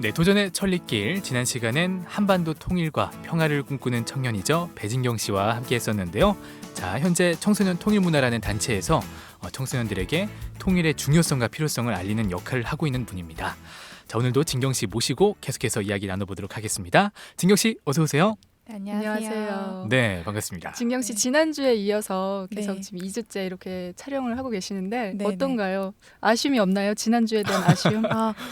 네, 도전의 천리길. 지난 시간엔 한반도 통일과 평화를 꿈꾸는 청년이죠. 배진경 씨와 함께 했었는데요. 자, 현재 청소년 통일문화라는 단체에서 청소년들에게 통일의 중요성과 필요성을 알리는 역할을 하고 있는 분입니다. 자, 오늘도 진경 씨 모시고 계속해서 이야기 나눠보도록 하겠습니다. 진경 씨, 어서 오세요. 안녕하세요. 네, 반갑습니다. 진경 씨 지난주에 이어서 계속 네. 지금 2주째 이렇게 촬영을 하고 계시는데 네, 어떤가요? 아쉬움이 없나요? 지난주에 대한 아쉬움?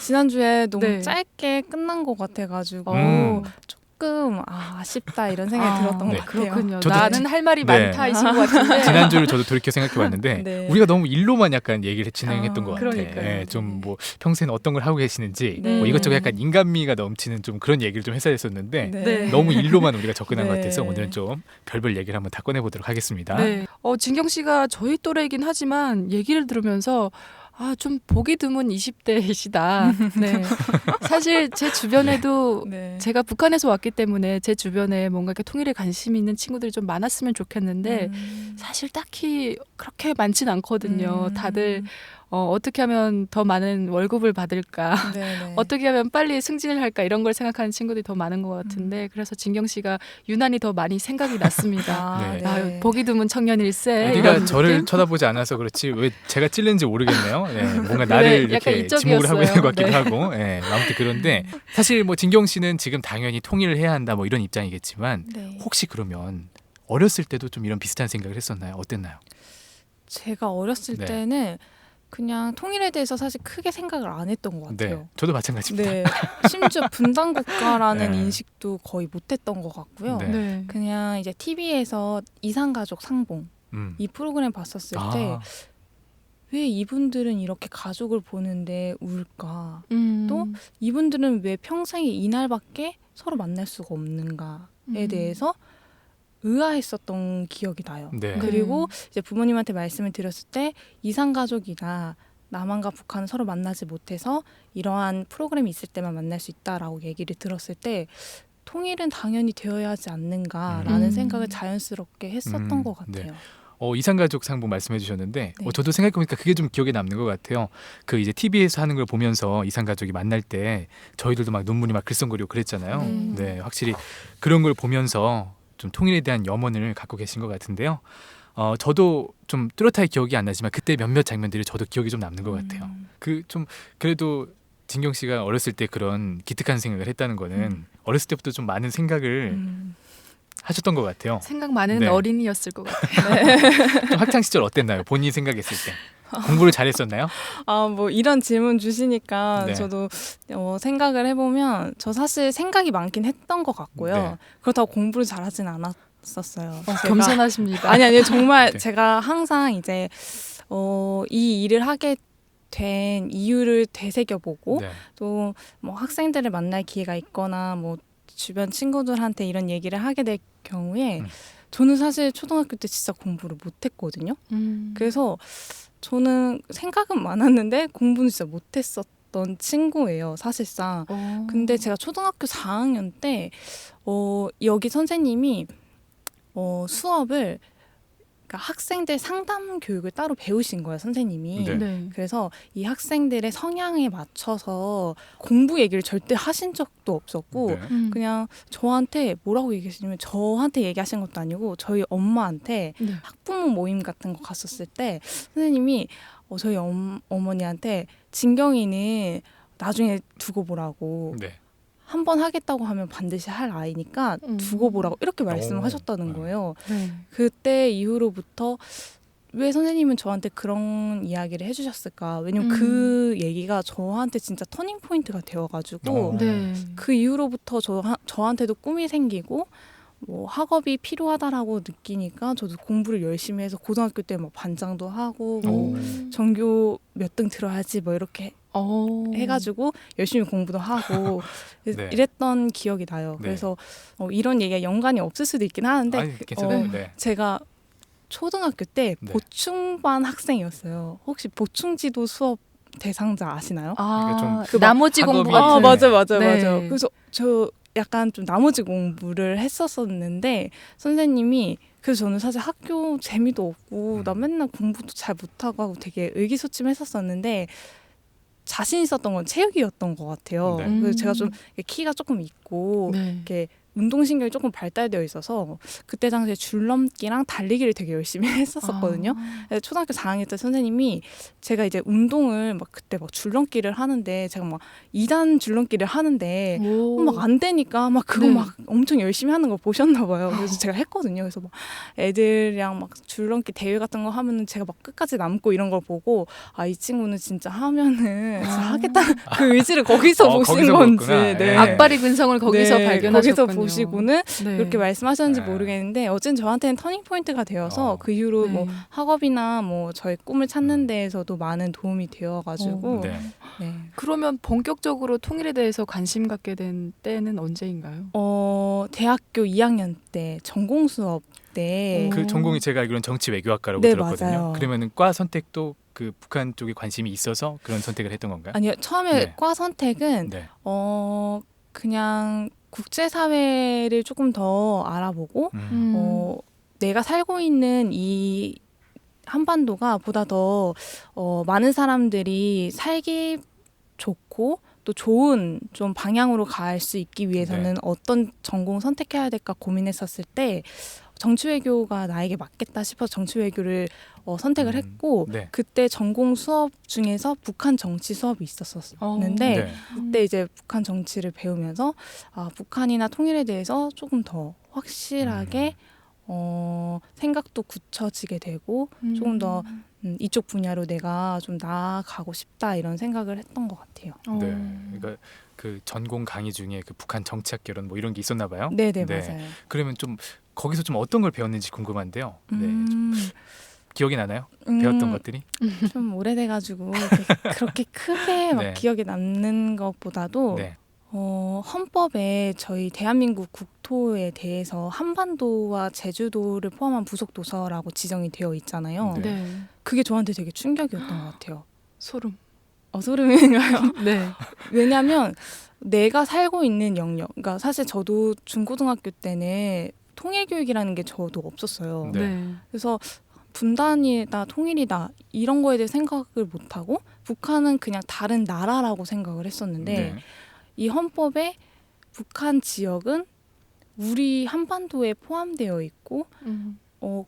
지난주에 너무 네. 짧게 끝난 것 같아가지고 조금 아쉽다 이런 생각이 들었던 네. 것 같아요. 그렇군요. 저도 나는 할 말이 네. 많다이신 것 같은데 지난주를 저도 돌이켜 생각해봤는데 네. 우리가 너무 일로만 약간 얘기를 진행했던 것 같아요. 그러니까요. 좀 뭐 평소에는 어떤 걸 하고 계시는지 네. 뭐 이것저것 약간 인간미가 넘치는 좀 그런 얘기를 좀 했어야 했었는데 네. 너무 일로만 우리가 접근한 것 네. 같아서 오늘은 좀 별별 얘기를 한번 다 꺼내보도록 하겠습니다. 네. 진경 씨가 저희 또래이긴 하지만 얘기를 들으면서 좀 보기 드문 20대이시다. 네. 사실 제 주변에도 네. 제가 북한에서 왔기 때문에 제 주변에 뭔가 이렇게 통일에 관심 있는 친구들이 좀 많았으면 좋겠는데 사실 딱히 그렇게 많진 않거든요. 다들 어떻게 하면 더 많은 월급을 받을까? 네네. 어떻게 하면 빨리 승진을 할까? 이런 걸 생각하는 친구들이 더 많은 것 같은데 그래서 진경 씨가 유난히 더 많이 생각이 났습니다. 네. 보기 드문 청년일세. 어디가 이런 저를 느낌? 쳐다보지 않아서 그렇지 왜 제가 찔는지 모르겠네요. 네, 뭔가 네, 나를 약간 이렇게 이쪽이었어요. 지목을 하고 있는 것 같기도 네. 하고 아무튼 그런데 사실 뭐 진경 씨는 지금 당연히 통일을 해야 한다 뭐 이런 입장이겠지만 네. 혹시 그러면 어렸을 때도 좀 이런 비슷한 생각을 했었나요? 어땠나요? 제가 어렸을 네. 때는 그냥 통일에 대해서 사실 크게 생각을 안 했던 것 같아요. 네, 저도 마찬가지입니다. 네. 심지어 분단 국가라는 네. 인식도 거의 못했던 것 같고요. 네. 네. 그냥 이제 TV에서 이산가족 상봉 음. 이 프로그램 봤었을 때 왜 이분들은 이렇게 가족을 보는데 울까? 또 이분들은 왜 평생에 이날밖에 서로 만날 수가 없는가에 대해서 의아했었던 기억이 나요. 네. 그리고 이제 부모님한테 말씀을 드렸을 때 이산가족이나 남한과 북한은 서로 만나지 못해서 이러한 프로그램이 있을 때만 만날 수 있다라고 얘기를 들었을 때 통일은 당연히 되어야 하지 않는가라는 생각을 자연스럽게 했었던 것 네. 같아요. 이산가족 상봉 말씀해 주셨는데 네. 저도 생각해보니까 그게 좀 기억에 남는 것 같아요. 그 이제 TV에서 하는 걸 보면서 이산가족이 만날 때 저희들도 막 눈물이 막 글썽거리고 그랬잖아요. 네, 확실히 그런 걸 보면서 좀 통일에 대한 염원을 갖고 계신 것 같은데요. 저도 좀 뚜렷하게 기억이 안 나지만 그때 몇몇 장면들이 저도 기억이 좀 남는 것 같아요. 그 좀 그래도 진경 씨가 어렸을 때 그런 기특한 생각을 했다는 거는 어렸을 때부터 좀 많은 생각을 하셨던 것 같아요. 생각 많은 네. 어린이였을 것 같아요. 좀 학창 시절 어땠나요? 본인이 생각했을 때 공부를 잘했었나요? 뭐 이런 질문 주시니까 네. 저도 생각을 해보면 저 사실 생각이 많긴 했던 것 같고요. 네. 그렇다고 공부를 잘하진 않았었어요. 제가- 겸손하십니다. 아니 정말 네. 제가 항상 이제 이 일을 하게 된 이유를 되새겨보고 네. 또 뭐 학생들을 만날 기회가 있거나 뭐 주변 친구들한테 이런 얘기를 하게 될 경우에 저는 사실 초등학교 때 진짜 공부를 못했거든요. 그래서 저는 생각은 많았는데 공부는 진짜 못했었던 친구예요, 사실상. 근데 제가 초등학교 4학년 때 여기 선생님이 수업을 그러니까 학생들 상담 교육을 따로 배우신 거예요, 선생님이. 네. 네. 그래서 이 학생들의 성향에 맞춰서 공부 얘기를 절대 하신 적도 없었고 네. 그냥 저한테 뭐라고 얘기하시냐면 저한테 얘기하신 것도 아니고 저희 엄마한테 네. 학부모 모임 같은 거 갔었을 때 선생님이 저희 어머니한테 진경이는 나중에 두고 보라고 네. 한 번 하겠다고 하면 반드시 할 아이니까 두고 보라고 이렇게 말씀을 오. 하셨다는 거예요. 네. 그때 이후로부터 왜 선생님은 저한테 그런 이야기를 해주셨을까? 왜냐면 그 얘기가 저한테 진짜 터닝 포인트가 되어가지고 네. 그 이후로부터 저한테도 꿈이 생기고 뭐 학업이 필요하다라고 느끼니까 저도 공부를 열심히 해서 고등학교 때 뭐 반장도 하고 뭐 전교 몇 등 들어야지 뭐 이렇게 해가지고 열심히 공부도 하고 네. 이랬던 기억이 나요. 네. 그래서 이런 얘기가 연관이 없을 수도 있긴 하는데 아니, 괜찮아요. 네. 제가 초등학교 때 네. 보충반 학생이었어요. 혹시 보충지도 수업 대상자 아시나요? 그러니까 그 나머지 공부 학업이- 같은. 맞아요. 네. 그래서 저 약간 좀 나머지 공부를 했었었는데 선생님이 그래서 저는 사실 학교 재미도 없고 나 맨날 공부도 잘 못하고 하고 되게 의기소침했었었는데 자신 있었던 건 체육이었던 것 같아요. 네. 그래서 제가 좀 키가 조금 있고 네. 이렇게 운동신경이 조금 발달되어 있어서 그때 당시에 줄넘기랑 달리기를 되게 열심히 했었거든요. 그래서 초등학교 4학년 때 선생님이 제가 이제 운동을 막 그때 막 줄넘기를 하는데 제가 막 2단 줄넘기를 하는데 막 안 되니까 막 그거 네. 막 엄청 열심히 하는 거 보셨나 봐요. 그래서 제가 했거든요. 그래서 막 애들이랑 막 줄넘기 대회 같은 거 하면은 제가 막 끝까지 남고 이런 걸 보고 아, 이 친구는 진짜 하면은 진짜 하겠다는 그 의지를 거기서 보신 거기서 건지. 보셨구나. 네. 앞발의 근성을 거기서 네, 발견하셨군요. 거기서 보시고는 네. 그렇게 말씀하셨는지 네. 모르겠는데 어쨌든 저한테는 터닝 포인트가 되어서 그 이후로 네. 뭐 학업이나 뭐 저의 꿈을 찾는 데에서도 많은 도움이 되어가지고 네. 네. 그러면 본격적으로 통일에 대해서 관심 갖게 된 때는 언제인가요? 대학교 2학년 때 전공 수업 때 그 전공이 제가 알기로는 정치 외교학과라고 네, 들었거든요. 맞아요. 그러면은 과 선택도 그 북한 쪽에 관심이 있어서 그런 선택을 했던 건가요? 아니요 처음에 네. 과 선택은 네. 그냥 국제사회를 조금 더 알아보고 내가 살고 있는 이 한반도가 보다 더 많은 사람들이 살기 좋고 또 좋은 좀 방향으로 갈 수 있기 위해서는 네. 어떤 전공 선택해야 될까 고민했었을 때 정치외교가 나에게 맞겠다 싶어서 정치외교를 선택을 했고 네. 그때 전공 수업 중에서 북한 정치 수업이 있었었는데 네. 그때 이제 북한 정치를 배우면서 북한이나 통일에 대해서 조금 더 확실하게 생각도 굳혀지게 되고 조금 더 이쪽 분야로 내가 좀 나아가고 싶다 이런 생각을 했던 것 같아요. 네. 그러니까 그 전공 강의 중에 그 북한 정치학 개론 뭐 이런 게 있었나 봐요. 네네 맞아요. 그러면 좀 거기서 좀 어떤 걸 배웠는지 궁금한데요. 네. 좀 음, 기억이 나나요? 배웠던 것들이? 좀 오래돼가지고 그렇게 크게 막 네. 기억에 남는 것보다도 네. 헌법에 저희 대한민국 국토에 대해서 한반도와 제주도를 포함한 부속 도서라고 지정이 되어 있잖아요. 네. 네. 그게 저한테 되게 충격이었던 것 같아요. 소름. 소름인가요? 네. 왜냐하면 내가 살고 있는 영역, 그러니까 사실 저도 중고등학교 때는 통일교육이라는 게 저도 없었어요. 네. 네. 그래서 분단이다, 통일이다 이런 거에 대해 생각을 못하고 북한은 그냥 다른 나라라고 생각을 했었는데 네. 이 헌법에 북한 지역은 우리 한반도에 포함되어 있고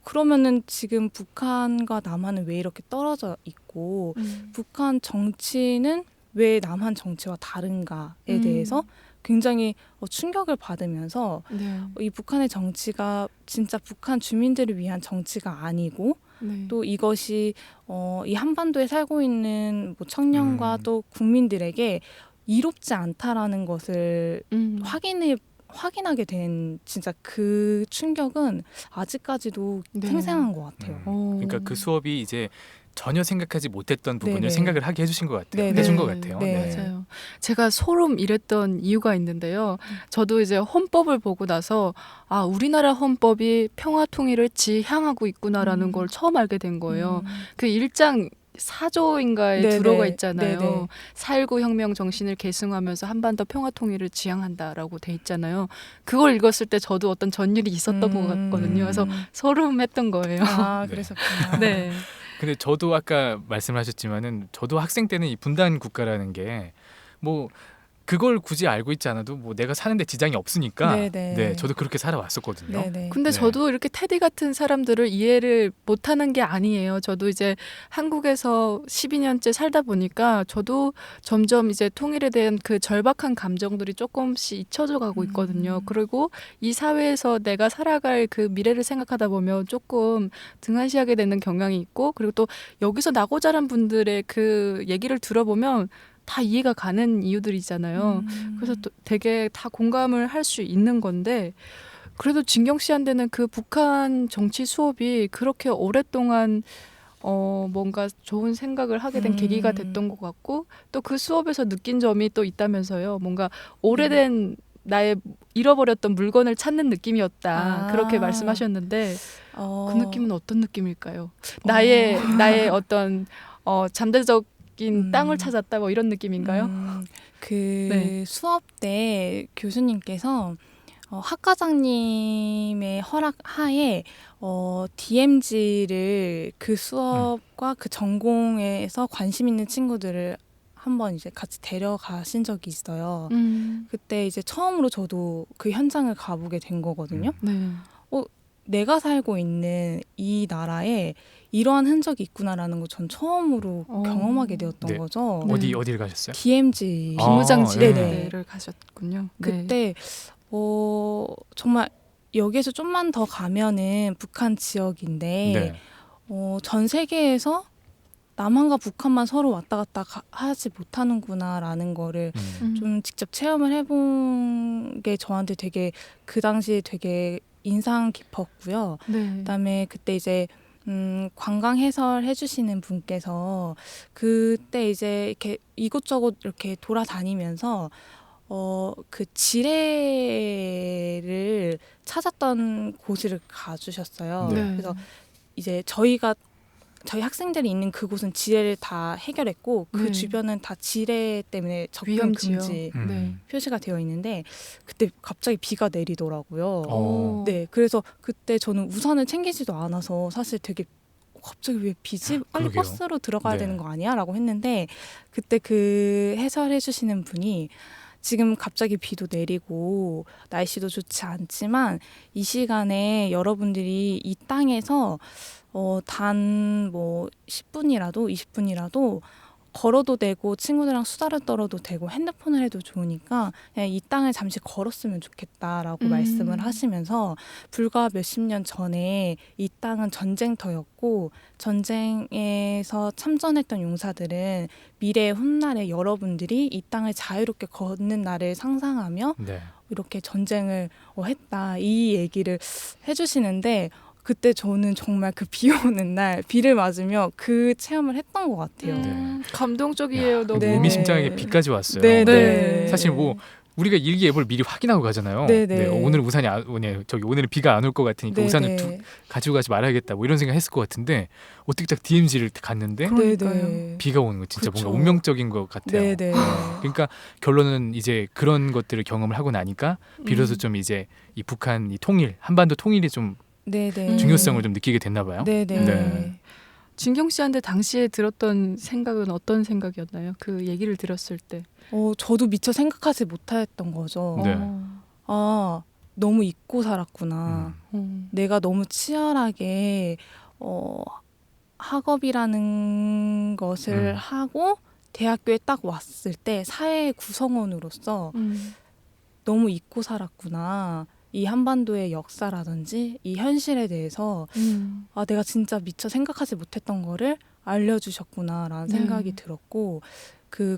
그러면은 지금 북한과 남한은 왜 이렇게 떨어져 있고 북한 정치는 왜 남한 정치와 다른가에 대해서 굉장히 충격을 받으면서 네. 이 북한의 정치가 진짜 북한 주민들을 위한 정치가 아니고 네. 또 이것이 이 한반도에 살고 있는 뭐 청년과 또 국민들에게 이롭지 않다라는 것을 확인하게 된 진짜 그 충격은 아직까지도 네. 생생한 것 같아요. 그러니까 그 수업이 이제 전혀 생각하지 못했던 부분을 네네. 생각을 하게 해주신 것 같아요. 네네. 해준 것 같아요. 네. 맞아요. 제가 소름 이랬던 이유가 있는데요. 저도 이제 헌법을 보고 나서 우리나라 헌법이 평화 통일을 지향하고 있구나라는 걸 처음 알게 된 거예요. 그 1장 4조인가에 네네. 들어가 있잖아요. 네네. 4.19 혁명 정신을 계승하면서 한반도 평화 통일을 지향한다라고 돼 있잖아요. 그걸 읽었을 때 저도 어떤 전율이 있었던 것 같거든요. 그래서 소름했던 거예요. 아, 네. 그러셨구나. 네. 근데 저도 아까 말씀하셨지만은 저도 학생 때는 이 분단 국가라는 게 뭐 그걸 굳이 알고 있지 않아도 뭐 내가 사는데 지장이 없으니까 네네. 네, 저도 그렇게 살아왔었거든요. 네네. 근데 네. 저도 이렇게 테디 같은 사람들을 이해를 못하는 게 아니에요. 저도 이제 한국에서 12년째 살다 보니까 저도 점점 이제 통일에 대한 그 절박한 감정들이 조금씩 잊혀져 가고 있거든요. 그리고 이 사회에서 내가 살아갈 그 미래를 생각하다 보면 조금 등한시하게 되는 경향이 있고 그리고 또 여기서 나고 자란 분들의 그 얘기를 들어보면 다 이해가 가는 이유들이잖아요. 그래서 또 되게 다 공감을 할 수 있는 건데 그래도 진경 씨한테는 그 북한 정치 수업이 그렇게 오랫동안 뭔가 좋은 생각을 하게 된 계기가 됐던 것 같고 또 그 수업에서 느낀 점이 또 있다면서요. 뭔가 오래된 나의 잃어버렸던 물건을 찾는 느낌이었다. 그렇게 말씀하셨는데 그 느낌은 어떤 느낌일까요? 나의 어떤 잠재적 땅을 찾았다 뭐 이런 느낌인가요? 그 수업 때 교수님께서 학과장님의 허락 하에 DMZ를 그 수업과 그 전공에서 관심 있는 친구들을 한번 이제 같이 데려가신 적이 있어요. 그때 이제 처음으로 저도 그 현장을 가보게 된 거거든요. 네. 내가 살고 있는 이 나라에 이러한 흔적이 있구나라는 거 전 처음으로 경험하게 되었던 네. 거죠. 네. 어디를 가셨어요? DMZ 비무장지대를 네네. 가셨군요. 네. 그때 정말 여기에서 좀만 더 가면은 북한 지역인데 네. 전 세계에서 남한과 북한만 서로 왔다 갔다 하지 못하는구나라는 거를 좀 직접 체험을 해본 게 저한테 되게 그 당시에 되게 인상 깊었고요. 네. 그다음에 그때 이제 관광 해설 해주시는 분께서 그때 이제 이렇게 이곳저곳 이렇게 돌아다니면서 그 지뢰를 찾았던 곳을 가주셨어요. 네. 그래서 이제 저희 학생들이 있는 그곳은 지뢰를 다 해결했고 그 네. 주변은 다 지뢰 때문에 접근 위험 지역. 금지 네. 표시가 되어 있는데 그때 갑자기 비가 내리더라고요. 어. 네, 그래서 그때 저는 우산을 챙기지도 않아서 사실 되게 갑자기 왜 비지? 빨리 그러게요. 버스로 들어가야 네. 되는 거 아니야? 라고 했는데 그때 그 해설해 주시는 분이 지금 갑자기 비도 내리고 날씨도 좋지 않지만 이 시간에 여러분들이 이 땅에서 단 뭐 10분이라도 20분이라도 걸어도 되고 친구들이랑 수다를 떨어도 되고 핸드폰을 해도 좋으니까 그냥 이 땅을 잠시 걸었으면 좋겠다라고 말씀을 하시면서 불과 몇십 년 전에 이 땅은 전쟁터였고 전쟁에서 참전했던 용사들은 미래의 훗날에 여러분들이 이 땅을 자유롭게 걷는 날을 상상하며 네. 이렇게 전쟁을 했다 이 얘기를 해주시는데 그때 저는 정말 그 비 오는 날 비를 맞으며 그 체험을 했던 것 같아요. 네. 감동적이에요. 너무. 네. 의미심장하게 비까지 왔어요. 네, 네. 사실 뭐 우리가 일기예보를 미리 확인하고 가잖아요. 네, 네. 오늘 우산이 오늘은 비가 안 올 것 같으니까 네, 우산을 네. 가지고 가지 말아야겠다. 뭐 이런 생각 했을 것 같은데 어떻게 딱 DMZ를 갔는데 네. 비가 오는 거 진짜 그쵸. 뭔가 운명적인 것 같아요. 네, 네. 그러니까 결론은 이제 그런 것들을 경험을 하고 나니까 비로소 좀 이제 이 북한 이 통일, 한반도 통일이 좀 네, 네. 중요성을 좀 느끼게 됐나 봐요. 네, 네. 네. 진경 씨한테 당시에 들었던 생각은 어떤 생각이었나요? 그 얘기를 들었을 때. 저도 미처 생각하지 못했던 거죠. 네. 너무 잊고 살았구나. 내가 너무 치열하게 학업이라는 것을 하고 대학교에 딱 왔을 때 사회 구성원으로서 너무 잊고 살았구나. 이 한반도의 역사라든지 이 현실에 대해서 내가 진짜 미처 생각하지 못했던 거를 알려주셨구나라는 생각이 들었고 그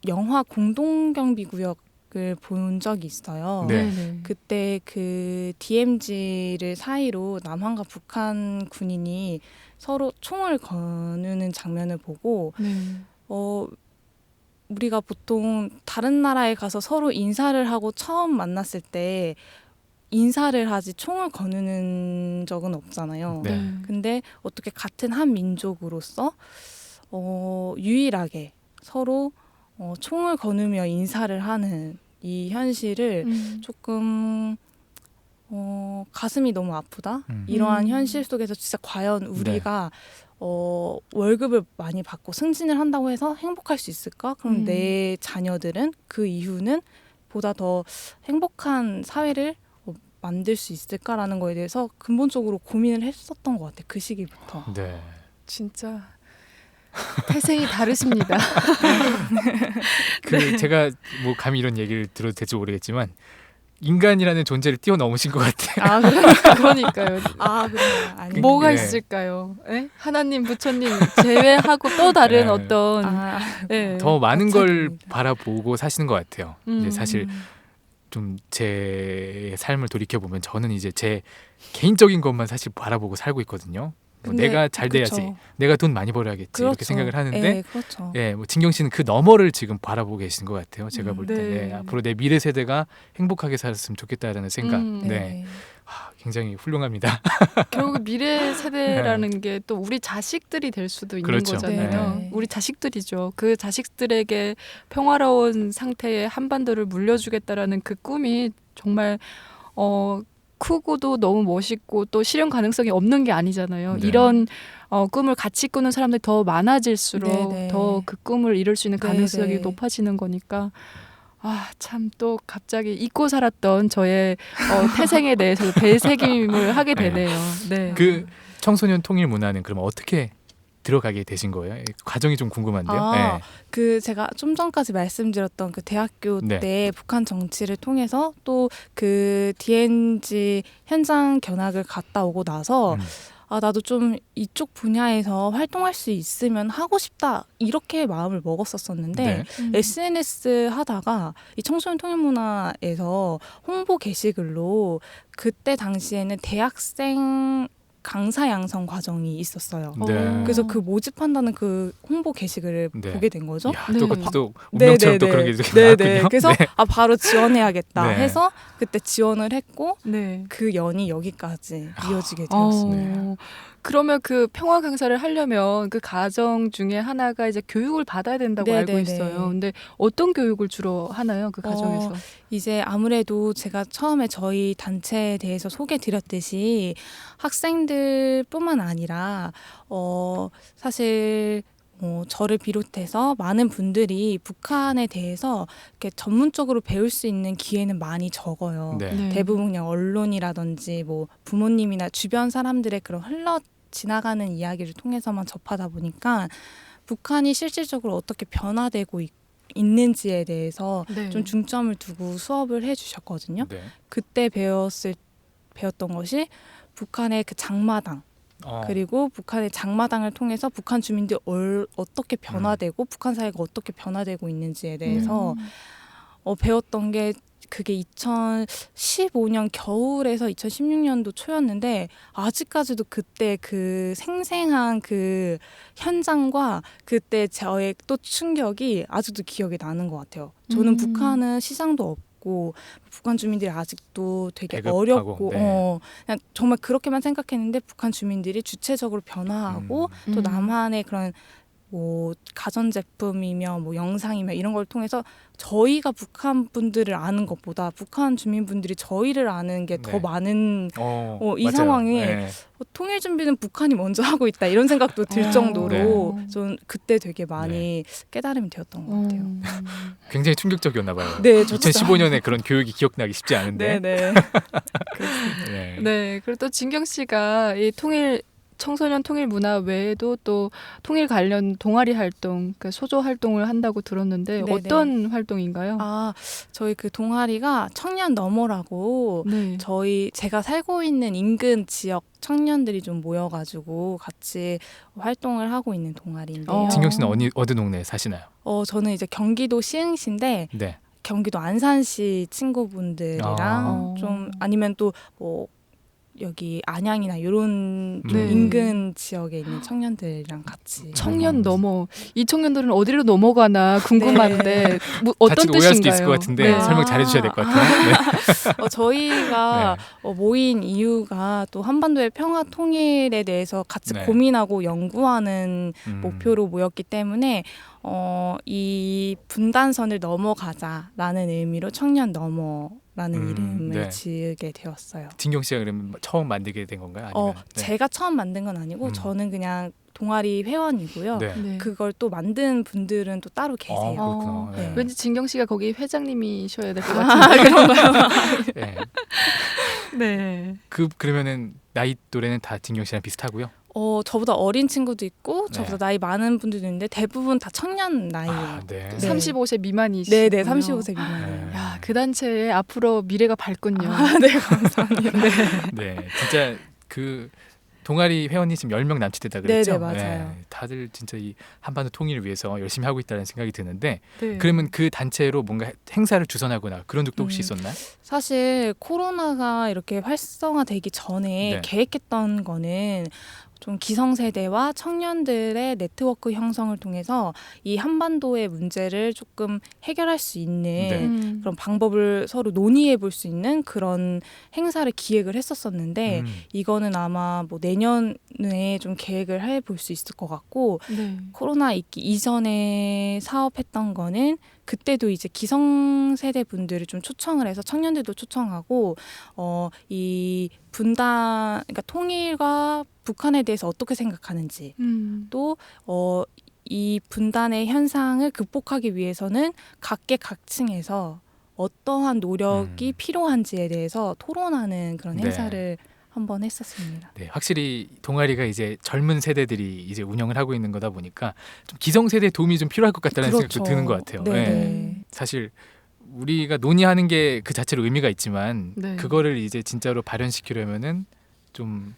영화 공동경비구역을 본 적이 있어요. 네. 네네. 그때 그 DMZ를 사이로 남한과 북한 군인이 서로 총을 거누는 장면을 보고 네. 우리가 보통 다른 나라에 가서 서로 인사를 하고 처음 만났을 때 인사를 하지 총을 거누는 적은 없잖아요. 네. 근데 어떻게 같은 한 민족으로서 유일하게 서로 총을 거누며 인사를 하는 이 현실을 조금 가슴이 너무 아프다. 이러한 현실 속에서 진짜 과연 우리가 월급을 많이 받고 승진을 한다고 해서 행복할 수 있을까? 그럼 내 자녀들은 그 이후는 보다 더 행복한 사회를 만들 수 있을까라는 거에 대해서 근본적으로 고민을 했었던 것 같아요. 그 시기부터. 네. 진짜 태생이 다르십니다. 제가 뭐 감히 이런 얘기를 들어도 될지 모르겠지만 인간이라는 존재를 뛰어넘으신 것 같아요. 그러니까요. 그래요. 아니. 뭐가 네. 있을까요? 에? 하나님, 부처님 제외하고 또 다른 네. 어떤 네. 더 많은 걸 감사드립니다. 바라보고 사시는 것 같아요. 이제 사실 좀 제 삶을 돌이켜 보면 저는 이제 제 개인적인 것만 사실 바라보고 살고 있거든요. 뭐 근데 내가 잘 돼야지, 그쵸. 내가 돈 많이 벌어야겠지 그렇죠. 이렇게 생각을 하는데, 네, 그렇죠. 뭐 진경 씨는 그 너머를 지금 바라보고 계신 것 같아요. 제가 볼 때 네. 앞으로 내 미래 세대가 행복하게 살았으면 좋겠다라는 생각. 네, 굉장히 훌륭합니다. 결국 미래 세대라는 게 또 우리 자식들이 될 수도 있는 그렇죠. 거잖아요. 네. 우리 자식들이죠. 그 자식들에게 평화로운 상태의 한반도를 물려주겠다라는 그 꿈이 정말 크고도 너무 멋있고 또 실현 가능성이 없는 게 아니잖아요. 네. 이런 꿈을 같이 꾸는 사람들이 더 많아질수록 네네. 더 그 꿈을 이룰 수 있는 가능성이 네네. 높아지는 거니까 참 또 갑자기 잊고 살았던 저의 태생에 대해서 되새김을 하게 네. 되네요. 네. 그 청소년 통일 문화는 그럼 어떻게 들어가게 되신 거예요? 과정이 좀 궁금한데요. 아, 그 제가 좀 전까지 말씀드렸던 그 대학교 네. 때 북한 정치를 통해서 또 그 DNG 현장 견학을 갔다 오고 나서 나도 좀 이쪽 분야에서 활동할 수 있으면 하고 싶다 이렇게 마음을 먹었었었는데 네. SNS 하다가 이 청소년 통일문화에서 홍보 게시글로 그때 당시에는 대학생 강사 양성 과정이 있었어요. 네. 그래서 그 모집한다는 그 홍보 게시글을 네. 보게 된 거죠. 야, 네. 또 운명처럼 또 그런 게 이렇게 나왔군요. 그래서 바로 지원해야겠다 네. 해서 그때 지원을 했고 네. 그 연이 여기까지 이어지게 되었습니다. 그러면 그 평화 강사를 하려면 그 과정 중에 하나가 이제 교육을 받아야 된다고 알고 네네네. 있어요. 근데 어떤 교육을 주로 하나요? 그 과정에서? 이제 아무래도 제가 처음에 저희 단체에 대해서 소개드렸듯이 학생들뿐만 아니라 사실 저를 비롯해서 많은 분들이 북한에 대해서 이렇게 전문적으로 배울 수 있는 기회는 많이 적어요. 네. 네. 대부분 그냥 언론이라든지 뭐 부모님이나 주변 사람들의 그런 흘러 지나가는 이야기를 통해서만 접하다 보니까 북한이 실질적으로 어떻게 변화되고 있는지에 대해서 네. 좀 중점을 두고 수업을 해주셨거든요. 네. 그때 배웠던 것이 북한의 그 장마당 그리고 북한의 장마당을 통해서 북한 주민들이 어떻게 변화되고 북한 사회가 어떻게 변화되고 있는지에 대해서 배웠던 게 그게 2015년 겨울에서 2016년도 초였는데 아직까지도 그때 그 생생한 그 현장과 그때 저의 또 충격이 아직도 기억이 나는 것 같아요. 저는 북한은 시장도 없고 북한 주민들이 아직도 되게 배급하고, 어렵고 네. 그냥 정말 그렇게만 생각했는데 북한 주민들이 주체적으로 변화하고 또 남한의 그런 뭐 가전제품이며 뭐 영상이며 이런 걸 통해서 저희가 북한 분들을 아는 것보다 북한 주민분들이 저희를 아는 게 더 네. 많은 이 맞아요. 상황에 네. 통일 준비는 북한이 먼저 하고 있다 이런 생각도 들 정도로 네. 전 그때 되게 많이 깨달음이 되었던 것 같아요. 굉장히 충격적이었나 봐요. 네, 저 진짜. 2015년에 그런 교육이 기억나기 쉽지 않은데. 네네. 네. 네. 그리고 또 진경 씨가 이 청소년 통일 문화 외에도 또 통일 관련 동아리 활동, 그러니까 소조 활동을 한다고 들었는데 네네. 어떤 활동인가요? 저희 그 동아리가 청년 너머라고 네. 제가 살고 있는 인근 지역 청년들이 좀 모여가지고 같이 활동을 하고 있는 동아리인데요. 진경 씨는 어느 동네에 사시나요? 저는 이제 경기도 시흥시인데 네. 경기도 안산시 친구분들이랑 좀 아니면 또 뭐 여기 안양이나 이런 좀 네. 인근 지역에 있는 청년들이랑 같이 청년 넘어. 이 청년들은 어디로 넘어가나 궁금한데 뭐 어떤 같이 오해할 수도 뜻인가요? 있을 것 같은데 네. 설명 잘해 주셔야 될 것 같아요. 네. 저희가 모인 이유가 또 한반도의 평화 통일에 대해서 같이 네. 고민하고 연구하는 목표로 모였기 때문에 이 분단선을 넘어가자라는 의미로 청년 넘어라는 이름을 지으게 되었어요. 진경 씨가 그러면 처음 만들게 된 건가요? 아니면 제가 처음 만든 건 아니고 저는 그냥 동아리 회원이고요. 네. 네. 그걸 또 만든 분들은 또 따로 계세요. 그렇구나. 네. 왠지 진경 씨가 거기 회장님이셔야 될 것 같은데. 그런가요? 네. 네. 그러면은 나이 또래는 다 진경 씨랑 비슷하고요? 저보다 어린 친구도 있고 저보다 나이 많은 분들도 있는데 대부분 다 청년 나이예요. 네. 35세 미만이시고요. 네네, 35세 미만이에요. 야, 그 단체에 앞으로 미래가 밝군요. 네, 감사합니다. 네, 진짜 그 동아리 회원이 지금 10명 남짓됐다 그랬죠? 네네, 맞아요. 다들 진짜 이 한반도 통일을 위해서 열심히 하고 있다는 생각이 드는데 네. 그러면 그 단체로 뭔가 행사를 주선하거나 그런 적도 혹시 있었나요? 사실 코로나가 이렇게 활성화되기 전에 계획했던 거는 좀 기성세대와 청년들의 네트워크 형성을 통해서 이 한반도의 문제를 조금 해결할 수 있는 그런 방법을 서로 논의해 볼 수 있는 그런 행사를 기획을 했었었는데 이거는 아마 뭐 내년에 좀 계획을 해 볼 수 있을 것 같고 코로나 있기 이전에 사업했던 거는 그때도 이제 기성세대 분들을 좀 초청을 해서 청년들도 초청하고 이 분단, 그러니까 통일과 북한에 대해서 어떻게 생각하는지 또 이 분단의 현상을 극복하기 위해서는 각계각층에서 어떠한 노력이 필요한지에 대해서 토론하는 그런 네. 행사를 한번 했었습니다. 네, 확실히 동아리가 이제 젊은 세대들이 이제 운영을 하고 있는 거다 보니까 좀 기성세대의 도움이 좀 필요할 것 같다는 생각도 드는 것 같아요. 네. 네. 네. 사실 우리가 논의하는 게 그 자체로 의미가 있지만 네. 그거를 이제 진짜로 발현시키려면은 좀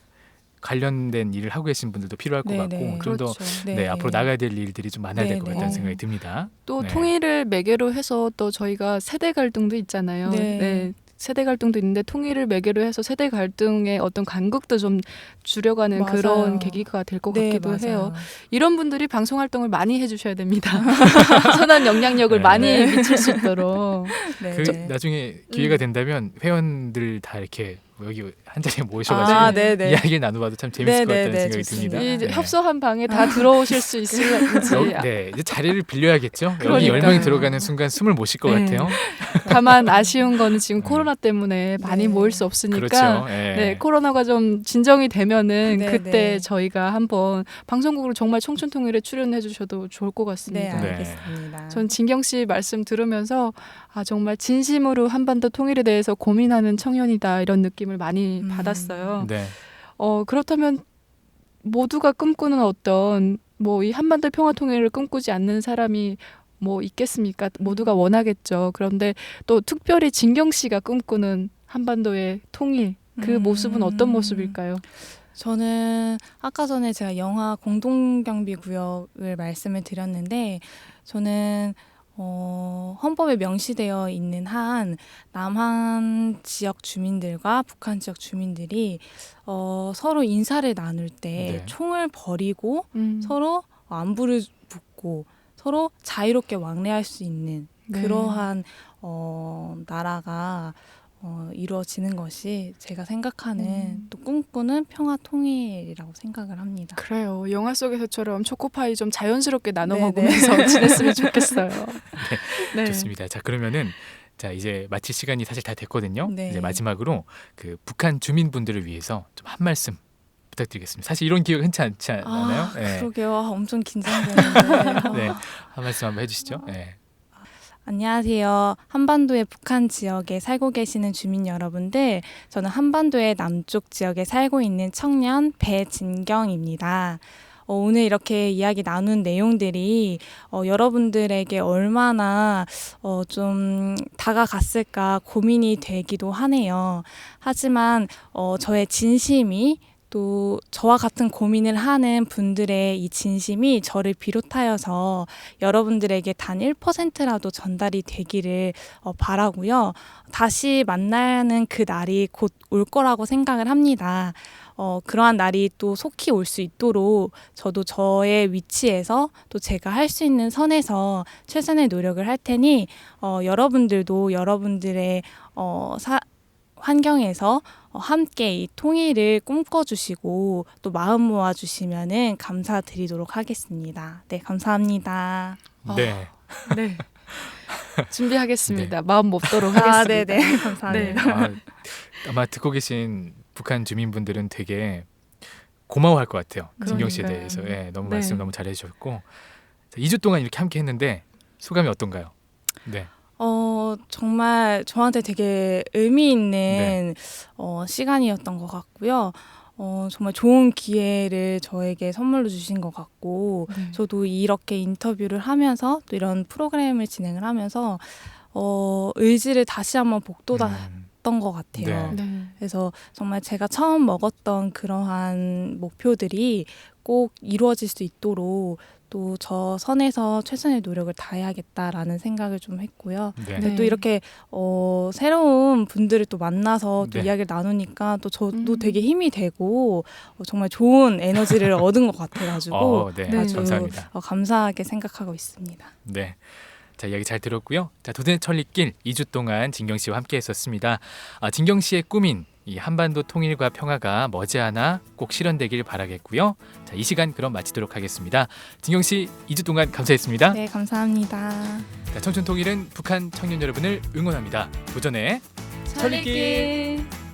관련된 일을 하고 계신 분들도 필요할 것 네, 같고 네. 좀 더 그렇죠. 네, 앞으로 나가야 될 일들이 좀 많아야 될 것 네, 같다는 네. 생각이 듭니다. 또 네. 통일을 매개로 해서 또 저희가 세대 갈등도 있잖아요. 네. 세대 갈등도 있는데 통일을 매개로 해서 세대 갈등의 어떤 간극도 좀 줄여가는 맞아요. 그런 계기가 될 것 네, 같기도 맞아요. 해요. 이런 분들이 방송 활동을 많이 해주셔야 됩니다. 선한 영향력을 네. 많이 미칠 수 있도록. 네. 그 나중에 기회가 된다면 회원들 다 이렇게 여기 한 자리에 모셔가지고 아, 네, 네. 이야기 나눠봐도 참 재밌을 네, 것 네, 같다는 네, 생각이 좋습니다. 듭니다. 이 네. 협소한 방에 다 들어오실 수 있을지. 네, 이제 자리를 빌려야겠죠. 여기 그러니까요. 10명이 들어가는 순간 숨을 못 쉴 것 네. 같아요. 다만 아쉬운 거는 지금 코로나 때문에 많이 네. 모일 수 없으니까 그렇죠. 네. 네, 코로나가 좀 진정이 되면은 네, 그때 네. 저희가 한번 방송국으로 정말 청춘통일에 출연해 주셔도 좋을 것 네, 같습니다. 네. 알겠습니다. 전 진경 씨 말씀 들으면서 정말 진심으로 한반도 통일에 대해서 고민하는 청년이다 이런 느낌을 많이 받았어요. 네. 그렇다면 모두가 꿈꾸는 어떤 뭐 이 한반도 평화 통일을 꿈꾸지 않는 사람이 뭐 있겠습니까? 모두가 원하겠죠. 그런데 또 특별히 진경 씨가 꿈꾸는 한반도의 통일 그 모습은 어떤 모습일까요? 저는 아까 전에 제가 영화 공동경비구역을 말씀을 드렸는데 저는 헌법에 명시되어 있는 한 남한 지역 주민들과 북한 지역 주민들이 서로 인사를 나눌 때 네. 총을 버리고 음. 서로 안부를 묻고 서로 자유롭게 왕래할 수 있는 네. 그러한 나라가 이루어지는 것이 제가 생각하는 또 꿈꾸는 평화 통일이라고 생각을 합니다. 그래요. 영화 속에서처럼 초코파이 좀 자연스럽게 나눠 네, 먹으면서 지냈으면 좋겠어요. 네. 좋습니다. 자, 그러면은 자, 이제 마칠 시간이 사실 다 됐거든요. 네. 이제 마지막으로 그 북한 주민분들을 위해서 좀 한 말씀 부탁드리겠습니다. 사실 이런 기회가 흔치 않지 않나요? 네. 그러게요. 엄청 긴장되는데. 네. 한 말씀 한번 해주시죠. 네. 안녕하세요. 한반도의 북한 지역에 살고 계시는 주민 여러분들, 저는 한반도의 남쪽 지역에 살고 있는 청년 배진경입니다. 오늘 이렇게 이야기 나눈 내용들이 여러분들에게 얼마나 좀 다가갔을까 고민이 되기도 하네요. 하지만 저의 진심이 또 저와 같은 고민을 하는 분들의 이 진심이 저를 비롯하여서 여러분들에게 단 1%라도 전달이 되기를 바라고요. 다시 만나는 그 날이 곧 올 거라고 생각을 합니다. 그러한 날이 또 속히 올 수 있도록 저도 저의 위치에서 또 제가 할 수 있는 선에서 최선의 노력을 할 테니 여러분들도 여러분들의 환경에서 함께 이 통일을 꿈꿔주시고 또 마음 모아주시면은 감사드리도록 하겠습니다. 네, 감사합니다. 네. 네. 준비하겠습니다. 마음 먹도록 하겠습니다. 네, 감사합니다. 아마 듣고 계신 북한 주민분들은 되게 고마워할 것 같아요. 진경 씨에 그러니까요. 대해서. 네, 너무 네. 말씀 너무 잘해주셨고 2주 동안 이렇게 함께 했는데 소감이 어떤가요? 네. 정말 저한테 되게 의미 있는 시간이었던 것 같고요. 정말 좋은 기회를 저에게 선물로 주신 것 같고 네. 저도 이렇게 인터뷰를 하면서 또 이런 프로그램을 진행을 하면서 의지를 다시 한번 북돋았던 것 같아요. 네. 네. 그래서 정말 제가 처음 먹었던 그러한 목표들이 꼭 이루어질 수 있도록 또 저 선에서 최선의 노력을 다해야겠다라는 생각을 좀 했고요. 네. 네. 또 이렇게 새로운 분들을 또 만나서 또 네. 이야기를 나누니까 또 저도 음. 되게 힘이 되고 정말 좋은 에너지를 얻은 것 같아가지고 네. 네. 아주 감사합니다. 감사하게 생각하고 있습니다. 네. 자, 이야기 잘 들었고요. 자, 도전의 천리길 2주 동안 진경 씨와 함께 했었습니다. 진경 씨의 꿈인 이 한반도 통일과 평화가 머지않아 꼭 실현되길 바라겠고요. 자, 이 시간 그럼 마치도록 하겠습니다. 진경 씨 2주 동안 감사했습니다. 네, 감사합니다. 자, 청춘 통일은 북한 청년 여러분을 응원합니다. 도전해 천리길.